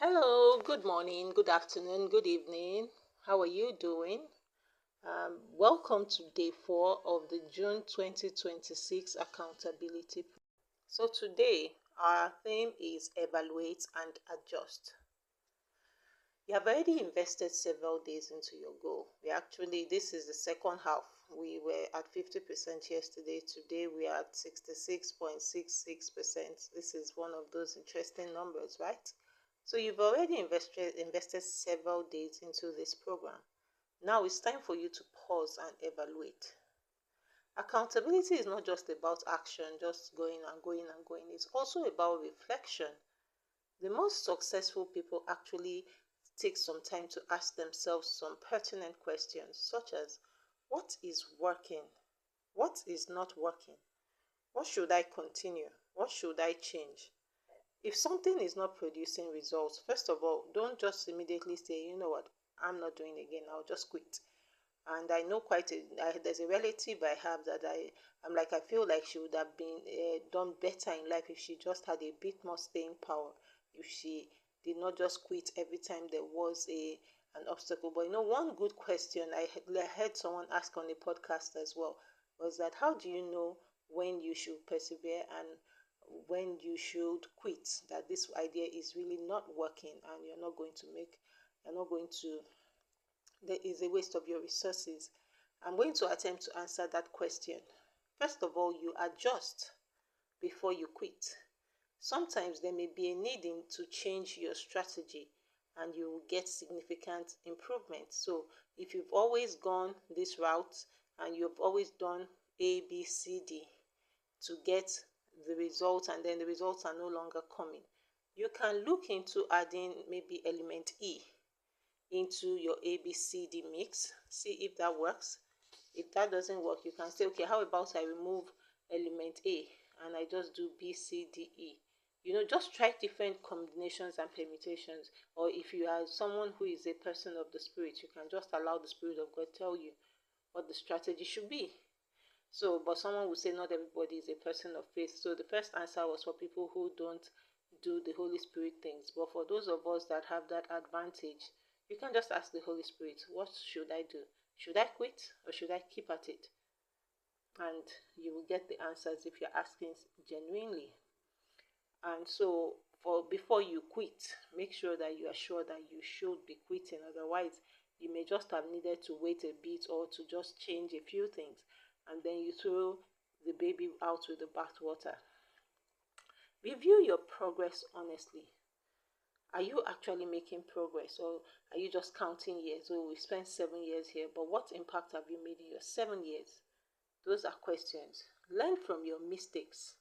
Hello, good morning, good afternoon, good evening. How are you doing? Welcome to day 4 of the June 2026 accountability. So today our theme is evaluate and adjust. You have already invested several days into your goal. This is the second half. We were at 50% yesterday. Today we are at 66.66%. This is one of those interesting numbers, right? So you've already invested several days into this program. Now it's time for you to pause and evaluate. Accountability is not just about action, just going and going and going. It's also about reflection. The most successful people actually take some time to ask themselves some pertinent questions, such as what is working? What is not working? What should I continue? What should I change? If something is not producing results, first of all, don't just immediately say, you know what, I'm not doing it again, I'll just quit. And I know there's a relative I have that I feel like she would have been done better in life if she just had a bit more staying power, if she did not just quit every time there was an obstacle. But one good question I heard someone ask on a podcast as well was that, how do you know when you should persevere and when you should quit, that this idea is really not working and you're not going to there is a waste of your resources? I'm going to attempt to answer that question. First of all, you adjust before you quit. Sometimes there may be a need to change your strategy and you will get significant improvement. So if you've always gone this route and you've always done A, B, C, D to get the results, and then the results are no longer coming, you can look into adding maybe element E into your ABCD mix. See if that works. If that doesn't work, you can say, okay, how about I remove element A and I just do BCDE? Just try different combinations and permutations. Or if you are someone who is a person of the spirit, you can just allow the Spirit of God tell you what the strategy should be. But someone would say not everybody is a person of faith. So the first answer was for people who don't do the Holy Spirit things. But for those of us that have that advantage, you can just ask the Holy Spirit, what should I do? Should I quit or should I keep at it? And you will get the answers if you're asking genuinely. And so before you quit, make sure that you are sure that you should be quitting. Otherwise, you may just have needed to wait a bit or to just change a few things, and then you throw the baby out with the bathwater. Review your progress honestly. Are you actually making progress, or are you just counting years? Oh, we spent 7 years here, but what impact have you made in your 7 years? Those are questions. Learn from your mistakes.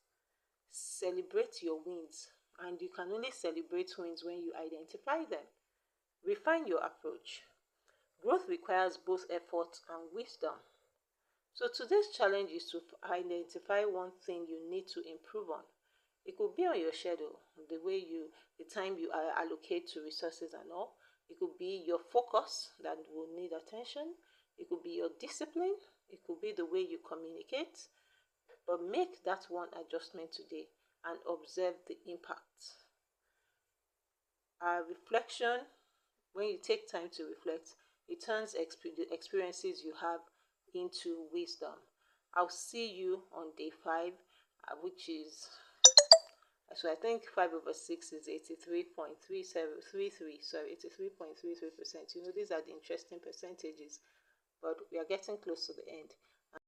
Celebrate your wins, and you can only celebrate wins when you identify them. Refine your approach. Growth requires both effort and wisdom. So today's challenge is to identify one thing you need to improve on. It could be on your schedule, the time you allocate to resources and all. It could be your focus that will need attention. It could be your discipline. It could be the way you communicate. But make that one adjustment today and observe the impact. Reflection, when you take time to reflect, it turns the experiences you have into wisdom. I'll see you on day 5, which is, so I think 5 over 6 is 83.3733. Sorry, 83.33%. These are the interesting percentages, but we are getting close to the end.